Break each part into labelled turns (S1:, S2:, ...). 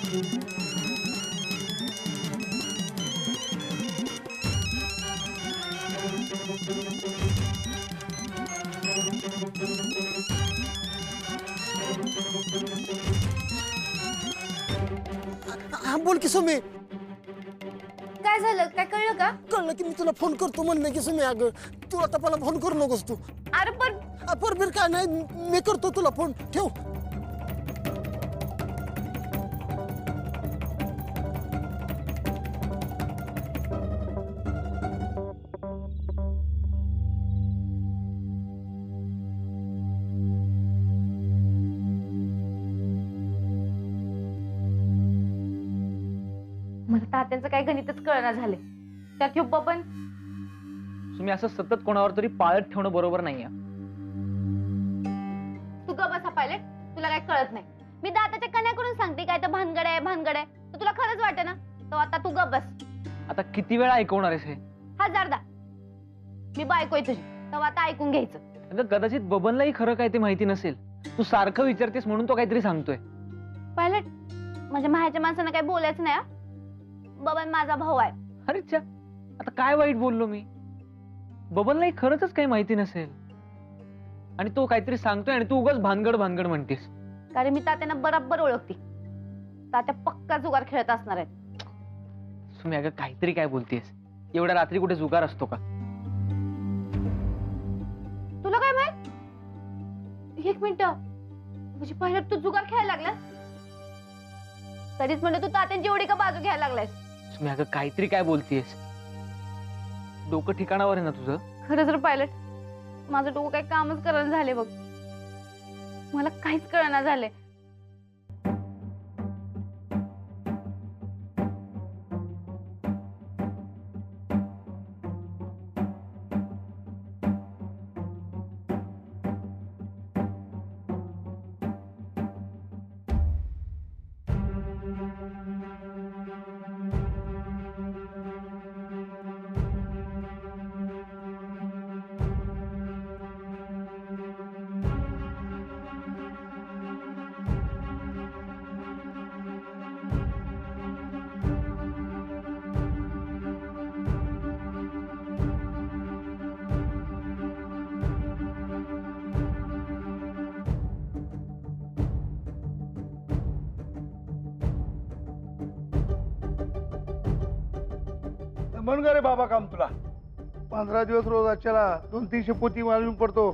S1: हा बोल की सुमी.
S2: काय झालं? काय कळलं का?
S1: कळलं की मी तुला फोन करतो म्हणलं की सुमी. अगं तू आता मला फोन करू नकोस तू.
S2: अरे पण
S1: परबीर काय नाही, मी करतो तुला फोन. ठेव.
S2: मला तात्यांचं काय गणितच कळना झाले. त्यात ह्यो बबन.
S3: तुम्ही असं सतत कोणावर तरी पाळत ठेवणं बरोबर नाहीये.
S2: तू ग बसा पायलट. तुला काय कळत नाही. मी दाताच्या कन्या करून सांगते काय तर भानगड आहे भानगड आहे. तर तुला खरंच वाटत ना, तर आता तू ग बस.
S3: आता किती वेळा ऐकवणार आहेस हे?
S2: हजारदा. मी बायकोय तुझी, तर आता ऐकून घ्यायचं.
S3: अगं कदाचित बबनलाही खरं काय ते माहिती नसेल. तू सारखं विचारतेस म्हणून तो काहीतरी सांगतोय.
S2: पायलट, माझ्या माहेरच्या माणसांना काही बोलायचं नाही. बबन माझा भाऊ आहे.
S3: अरे च्या, आता काय वाईट बोललो मी? बबनलाही खरंच काही माहिती नसेल आणि तो काहीतरी सांगतोय आणि तू उगाच भानगड भानगड म्हणतेस.
S2: कारण मी तात्यांना बरोबर ओळखते. तात्या पक्का जुगार खेळत असणार आहेत.
S3: तुम्ही अगं काहीतरी काय बोलतेस? एवढ्या रात्री कुठे जुगार असतो का?
S2: तुला काय माहित? एक मिनिट, म्हणजे पहिलं तू जुगार खेळायला लागला. तरीच म्हणलं तू तात्यांची एवढी का बाजू घ्यायला लागलायस?
S3: तुम्ही अगं काहीतरी काय बोलतेस? डोकं ठिकाणावर आहे ना तुझं?
S2: खरं तर पायलट, माझं डोकं काही कामच करणं झाले बघ. मला काहीच कळना झालंय.
S4: म्हणून का रे बाबा काम तुला? 15 दिवस रोज अचाला 200-300 पोती मालून पडतो.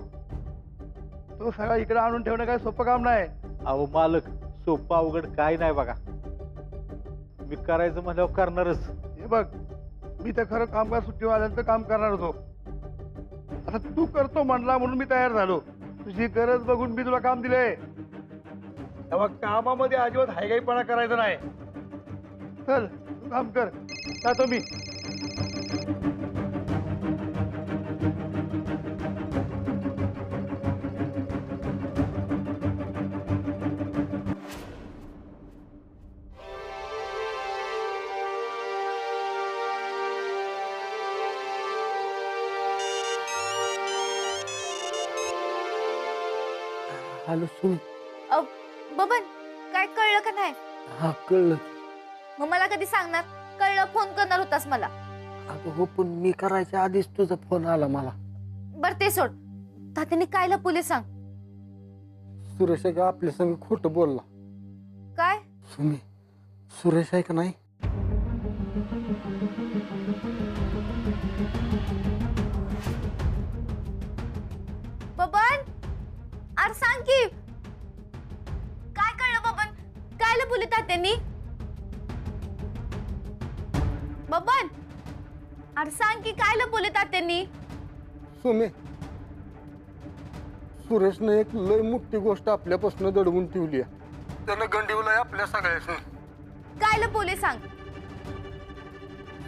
S4: तो सगळा इकडे आणून ठेवणं काय सोपं काम नाही.
S5: अहो मालक, सोपं अवघड काय नाही बघा. मी करायचं म्हणल्यावर करणारच.
S4: हे बघ, मी तर खरं कामगार सुट्टी आल्यानंतर काम करणार होतो. आता तू करतो म्हणला म्हणून मी तयार झालो. तुझी गरज बघून मी तुला काम दिलंय. तेव्हा कामामध्ये अजिबात हायगाईपणा करायचा नाही. चल तू काम कर. जातो मी.
S1: हॅलो सुमी.
S2: बबन, काय कळलं का नाही?
S1: हा कळलं.
S2: मग मला कधी सांगणार? कळलं फोन करणार होतास मला.
S1: अगं हो, पण मी करायच्या आधीच तुझा फोन आला मला.
S2: बर ते सोड. तात्यांनी काय लपवले सांग.
S1: सुरेश आहे का आपल्या संग खोटं बोलला?
S2: काय?
S1: सुमी, सुरेश आहे का नाही?
S2: बबन, अरे सांग की. काय कळलं बबन? काय लपवले तात्यांनी? बबन, अरे सांग की काय लपवले तात्यांनी?
S1: सुमी, सुरेशने एक लय मोठी गोष्ट आपल्यापासून दडवून ठेवली आहे. त्यानं गंडीवलंय आपल्या सगळ्यासनी.
S2: काय लपवले सांग.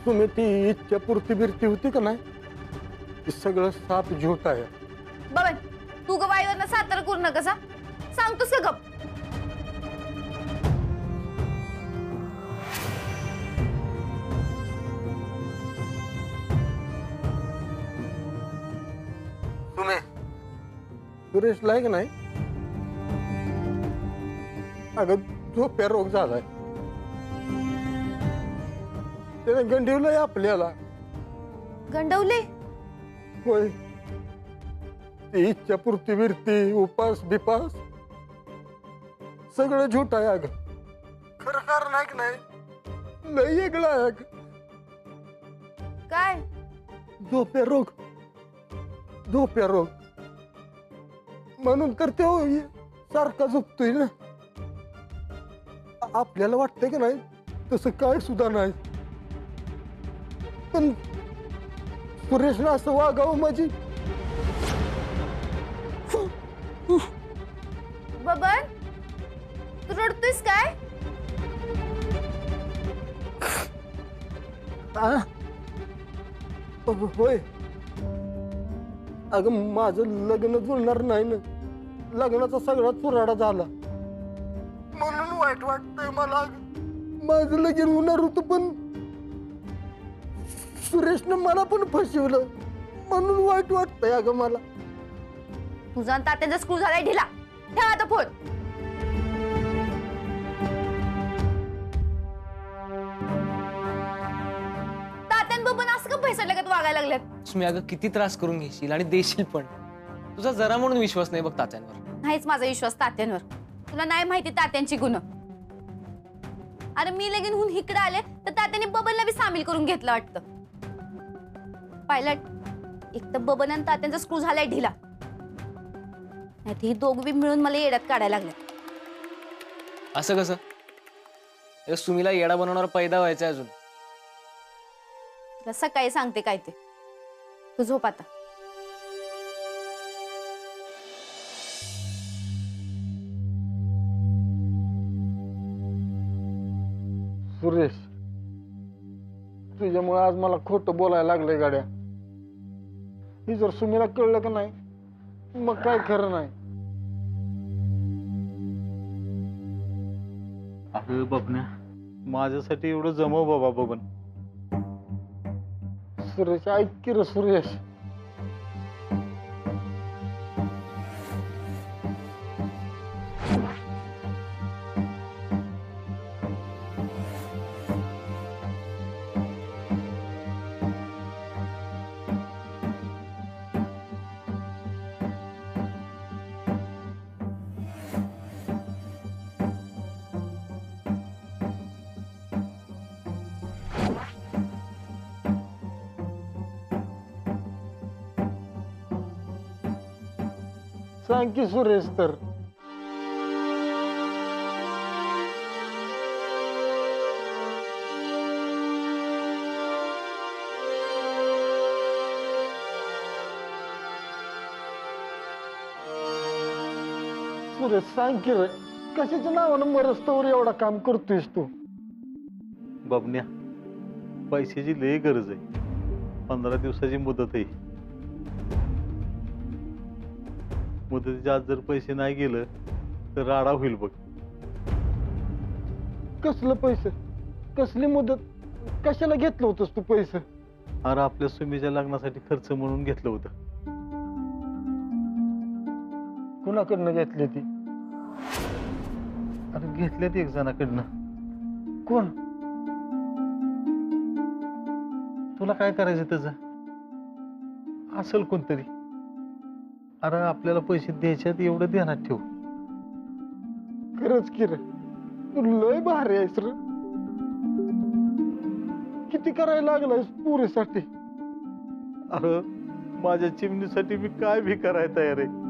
S1: तुम्ही ती इच्छा पूर्ती बिरती होती का नाही, ती सगळं साप झोट आहे.
S2: बबन, तू गवाईवर सातारा करू नकसा. सांगतोस का गप?
S1: तुम्ही सुरेशला आहे का नाही, अगं झोप्या रोग झालाय. त्याने गंडीवलंय आपल्याला.
S2: गंडवले?
S1: होय, ती इच्छापूर्ती विरती उपास बिपास सगळं झूट आहे अग. खरं कारण आहे की नाही लय वेगळं आहे अग.
S2: काय?
S1: झोप्या रोग म्हणून तर तो सारखा झोपतोय ना. आपल्याला वाटतंय की नाही तसं काय सुद्धा नाही, पण सुरेशनं असं वागावं माझी.
S2: बबन, तू रडतोयस काय?
S1: होय अगं, माझं लग्न जुळणार नाही ना. लग्नाचा सगळा चुराडा झाला म्हणून वाईट वाटतंय मला. माझं लगीन होणार होतं पण सुरेशनं मला पण फसवलं म्हणून वाईट वाटतंय अगं मला.
S2: तुझा आणि तात्यांचा स्कूल झालाय ढिला. ठेव आता फोन. तात्यान बबन असं का पैसा लगत वागायला लागल्यात?
S3: तुम्ही अगं किती त्रास करून घेशील आणि देशील पण. तुझा जरा म्हणून विश्वास नाही बघ तात्यांवर.
S2: नाहीच माझा विश्वास तात्यांवर. तुला नाही माहिती तात्यांची गुण. अरे मी लगीन होऊन इकडे आले तर तात्याने बबनला बी सामील करून घेतलं वाटतं. पायलट, एक तर बबन आणि तात्यांचा स्क्रू झालाय ढिला, नाही ही दोघं बी मिळून मला येड्यात काढायला लागले.
S3: असं कसं? सुमीला येडा बनवणार पैदा व्हायचा अजून.
S2: तुला सकाळी सांगते काय ते. तू झोप आता.
S1: सुरेश, तुझ्यामुळे आज मला खोटं बोलायला लागलंय गाड्या. ही जर सुमीला कळलं का नाही मग काय खरं नाही.
S5: अगं बबन्या, माझ्यासाठी एवढं जमव बाबा बबन.
S1: सुरेश ऐक की रे सुरेश. सांग की सुरेश तर. सुरेश सांग की रे, कशाच्या नावानं मरस्तवर एवढा काम करतोयस तू?
S5: बबन्या, पैशाची लय गरज आहे. 15 दिवसाची मुदत आहे. मुदतीच्या आज जर पैसे नाही गेलं तर राडा होईल बघ.
S1: कसलं पैसे? कसली मुदत? कशाला घेतलं होतंस तू पैसे?
S5: अरे आपल्या सुमीच्या लग्नासाठी खर्च म्हणून घेतलं होतं.
S1: कुणाकडनं घेतली ती?
S5: अरे घेतल्यात एक जणाकडनं.
S1: कोण?
S5: तुला काय करायचं त्याचं? असेल कोणतरी. अरे आपल्याला पैसे द्यायच्यात एवढं ध्यानात ठेव.
S1: खरंच की रे, तू लय भारी आहेस रे. किती करायला लागलायस पुरीसाठी?
S5: अरे माझ्या चिमणीसाठी मी काय भी करायला तयार आहे.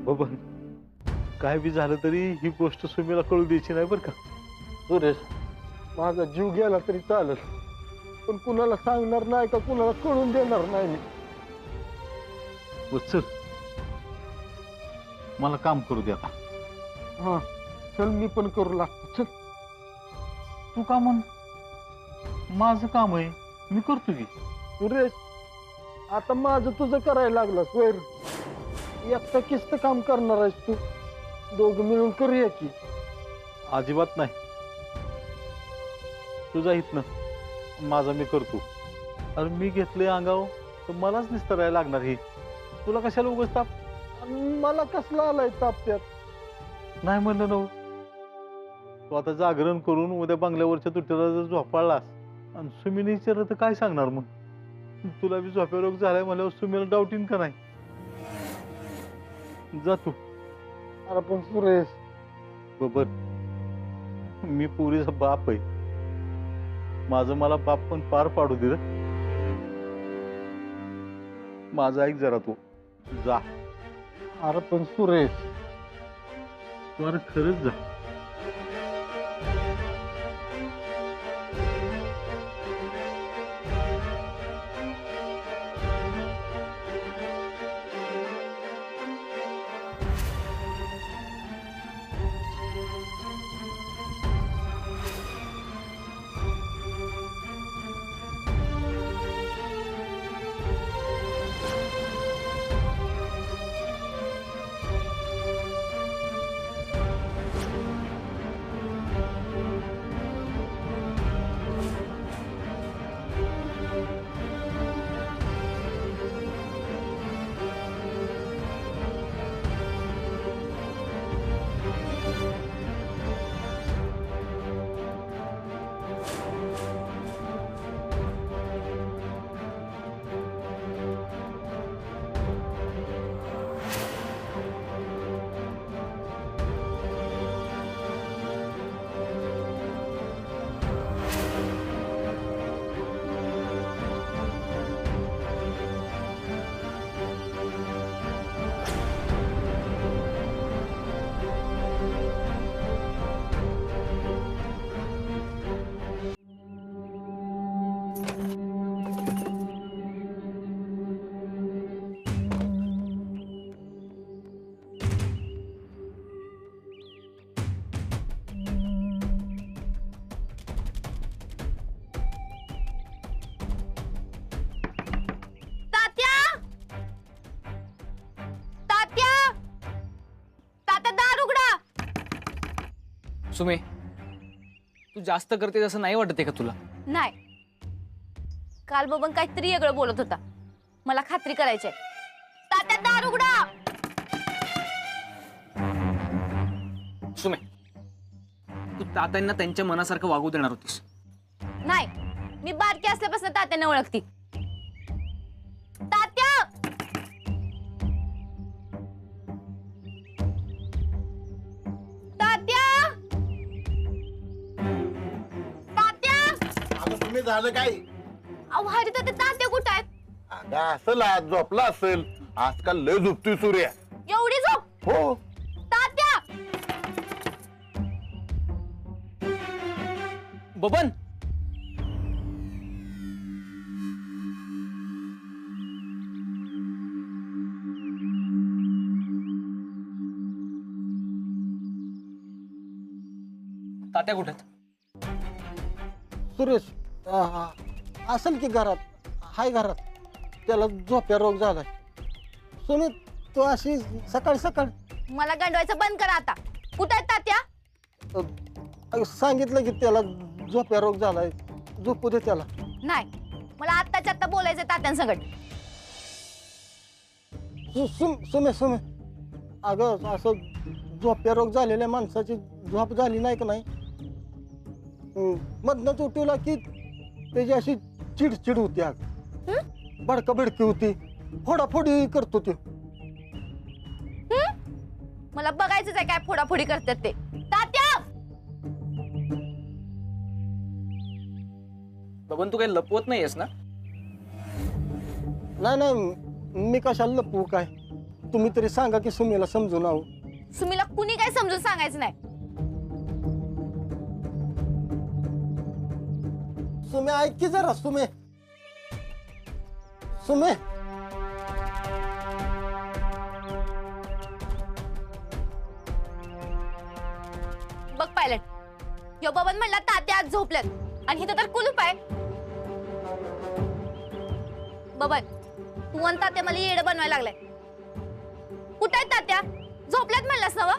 S5: बबन, काय बी झालं तरी ही गोष्ट सुमीला कळू द्यायची नाही बरं का.
S1: सुरेश, माझा जीव गेला तरी चालेल, पण कुणाला सांगणार नाही का कुणाला कळून देणार नाही मी.
S5: बस चल, मला काम करू दे आता.
S1: हा चल, मी पण करू लागतो. चल.
S5: तू का म्हण, माझं काम आहे मी करतो की.
S1: सुरेश, आता माझं तुझं करायला लागलास वैर. एकटा किस्त काम करणार आहेस तू? दोघं मिळून करूया की.
S5: अजिबात नाही. तुझा हित ना माझा मी करतो. अरे मी घेतले अंगाव तर मलाच निस्तरायला लागणार ही. तुला कशाला उगाच ताप?
S1: मला कसला आलाय ताप त्यात?
S5: नाही म्हणलं नव. तू आता जागरण करून उद्या बंगल्यावरच्या तुट्याला जर झोपाळलास आणि सुमीने विचारलं तर काय सांगणार मग? तुला बी झोप्या रोग झालाय म्हणल्यावर सुमीला डाऊटीन का नाही? जा तू.
S1: अरे पण सुरेश,
S5: बबर, मी पुरीचा बाप आहे. माझं मला बाप पण पार पाडू दे रे. माझं ऐक जरा तू. जा.
S1: अरे पण सुरेश,
S5: तू अरे खरंच जा.
S3: सुमे, तू जास्त करते असं नाही वाटत का तुला?
S2: नाही, काल बबन काहीतरी वेगळं बोलत होता. मला खात्री करायची आहे. तात्या दार उघडा.
S3: सुमे, तू तात्यांना त्यांच्या मनासारखं वागू देणार होतीस.
S2: नाही, मी बारकी असल्यापासून तात्यांना ओळखती. तात्या, तात्या, तात्या.
S1: तुम्ही झालं काय?
S2: अहो हरी तात्या, तात्या कुठं आहेत?
S1: अगं असेल, आज झोपला असेल. आजकाल लय झोपतोय सूर्या.
S2: एवढी झोप?
S1: हो.
S2: तात्या,
S3: बबन, तात्या कुठे आहेत?
S1: सुरेश असेल की घरात. हाय घरात. त्याला झोप्या रोग झालाय. सुमित, तू अशी सकाळी सकाळी
S2: मला गंडवायचं बंद करा आता. कुठं आहेत तात्या?
S1: सांगितलं की त्याला झोप्या रोग झालाय. झोपू दे त्याला.
S2: नाही, मला आत्ताच्या आत्ता बोलायचं तात्यांसंगट.
S1: सुमे सुमे, अगं असं झोप्या रोग झालेल्या माणसाची झोप झाली नाही का नाही, मधनच उठवला की त्याची अशी चिडचिड होती. अगं बडका बडकी होती. फोडाफोडी करतो ते.
S2: मला बघायचंच आहे काय फोडाफोडी करतात ते. तात्या,
S3: बबन, तू काही लपवत नाहीयेस ना?
S1: नाही नाही, मी कशाला लपवू काय? तुम्ही तरी सांगा की सुमीला समजून आहो.
S2: सुमीला कुणी काय समजून सांगायचं नाही.
S1: सुमे ऐक की जरा. सुमे सुमे,
S2: बघ पायलट, यो बबन म्हणला तात्या आज झोपल्यात आणि इथं तर कुलूप आहे. बबन, तू आणि तात्या मला येडं बनवायला लागलाय. कुठं आहेत तात्या? झोपल्यात म्हणलास ना?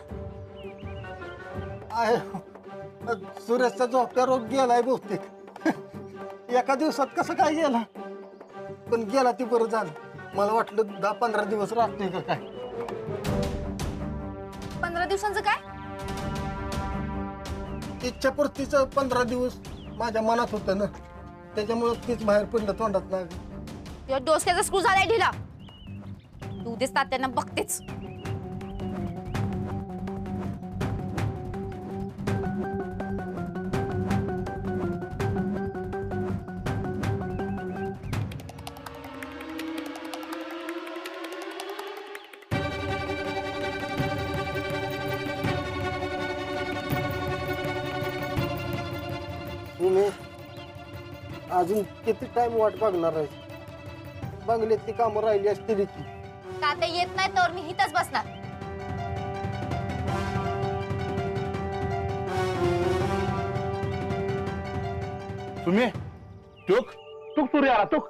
S1: सुरेशचा झोप्या रोग गेलाय बहुतेक. एका दिवसात कसं काय गेला? पण गेला ते बरं झालं. मला वाटलं 10-15 दिवस राहतोय का काय.
S2: 15 दिवसांचं काय?
S1: इच्छापूर्तीचं 15 दिवस माझ्या मनात होतं ना, त्याच्यामुळं तेच बाहेर पडलं तोंडात ना.
S2: तुझ्या डोसक्याचा स्क्रू झालाय ढिला. तू उद्याच तात्यांना बघतेच.
S1: तुम्ही अजून किती टाइम वाट बघणार आहे. बंगल्यात ती कामं राहिली असतील की.
S2: तात्या येत नाही तर मी इथंच बसणार.
S5: तुम्ही टोक टोक तू रे आला टोक.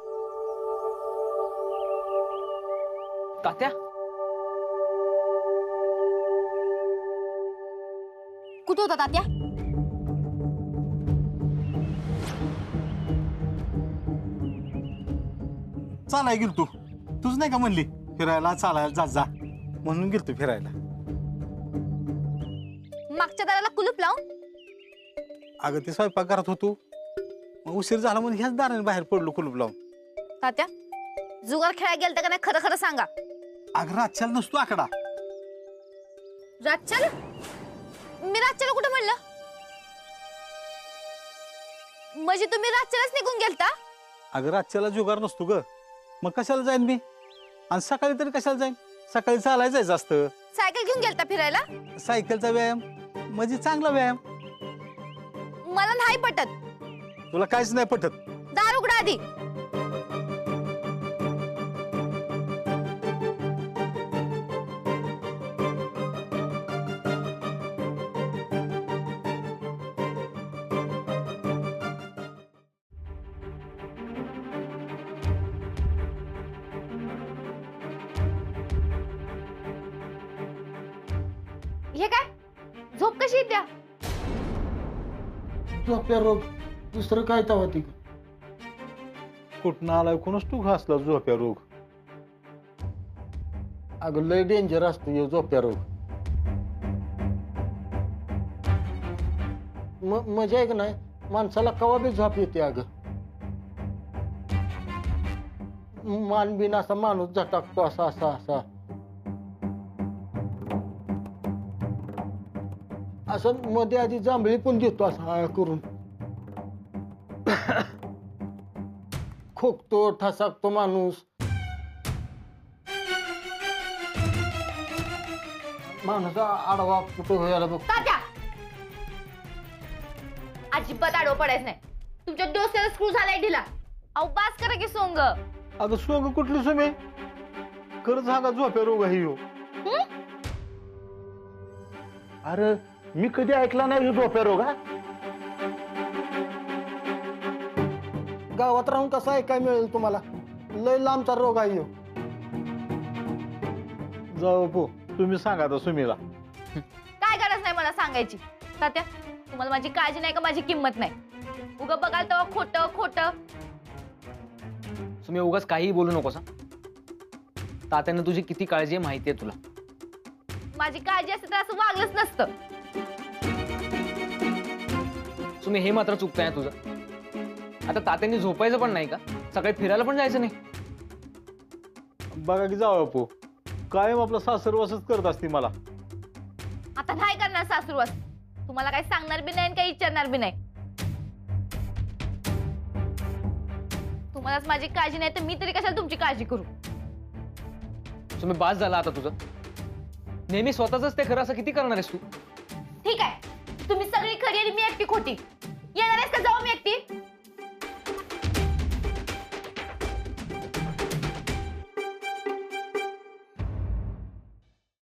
S3: तात्या
S2: कुठं होता तात्या?
S5: चालाय गेल तू तूच नाही का म्हणली फिरायला चालायला जा जा म्हणून गेलतो फिरायला.
S2: मागच्या दाराला कुलूप लावून?
S5: अगं ते स्वयंपाक करत होतो मग उशीर झाला म्हणून ह्याच दाराने बाहेर पडलो कुलूप लावून.
S2: तात्या जुगार खेळायला गेलता का नाही खरं खरं सांगा.
S5: अगं रातच्याला नसतो आकडा.
S2: रातच्याला? मी रातच्याला कुठं म्हणलं? म्हणजे तुम्ही रातच्यालाच निघून गेलता?
S5: अगं रातच्याला जुगार नसतो ग मग कशाला जाईन मी. आणि सकाळी तरी कशाला जाईन. सकाळी चालायला जायचं असतं.
S2: सायकल घेऊन गेलता फिरायला?
S5: सायकलचा व्यायाम म्हणजे चांगला व्यायाम.
S2: मला नाही पटत.
S5: तुला काहीच नाही पटत.
S2: दार उघडा आधी. हे काय? झोप कशी येत्या?
S1: झोप्या रोग दुसरं काय तवा ती.
S5: कुठनं आलाय कोणच तू घासला झोप्या रोग.
S1: अगं लय डेंजर असतो हे झोप्या रोग. मजा आहे का नाही माणसाला कवा बी झोप येते. अगं मान बिन असा माणूस झटकतो असा असा असा असं मध्ये आधी जांभळी पण देतो असा करून. खोकतो ठसाकतो माणूस. माणूसा आडवा कुठं व्हायला बघ.
S2: तात्या अजिबात आडव पडायचं नाही. तुमच्या डोक्याला स्क्रू झालाय ढिला. अहो बास करा की सोंग.
S5: अगं सोंग कुठली सुमे खरंच हा का झोप्या रोग आहे ह्यो.
S1: अरे मी कधी ऐकला नाही हे झोप्या रोग. हा गावात राहून कसा ऐकाय मिळेल तुम्हाला. लय लांबचा रोग आहे ह्यो.
S5: जाऊ पो तुम्ही सांगा आता सुमीला.
S2: काय गरज नाही मला सांगायची. तात्या तुम्हाला माझी काळजी नाही का माझी किंमत नाही. उगा बघाल तेव्हा खोटं खोटं.
S3: तुम्ही उगाच काहीही बोलू नकोस. तात्यानं तुझी किती काळजी आहे माहितीये तुला.
S2: माझी काळजी असते तर असं वागलंच नसतं.
S3: तुम्ही हे मात्र चुकताय तुझं. आता तात्यांनी झोपायचं पण नाही का? सकाळी फिरायला पण जायचं नाही?
S5: बघा की जाऊ पो कायम आपला सासरवासच करत असते मला.
S2: आता नाही करणार सासूरवास. तुम्हाला काही सांगणार बी नाही आणि काही विचारणार बी नाही. तुम्हालाच माझी काळजी नाही तर मी तरी कशाला तुमची काळजी करू.
S3: तुम्ही बास झाला आता तुझं. नेहमी स्वतःच ते खरं असं किती करणार आहेस तू?
S2: ठीक आहे तुम्ही सगळी खरी आणि मी एकटी खोटी.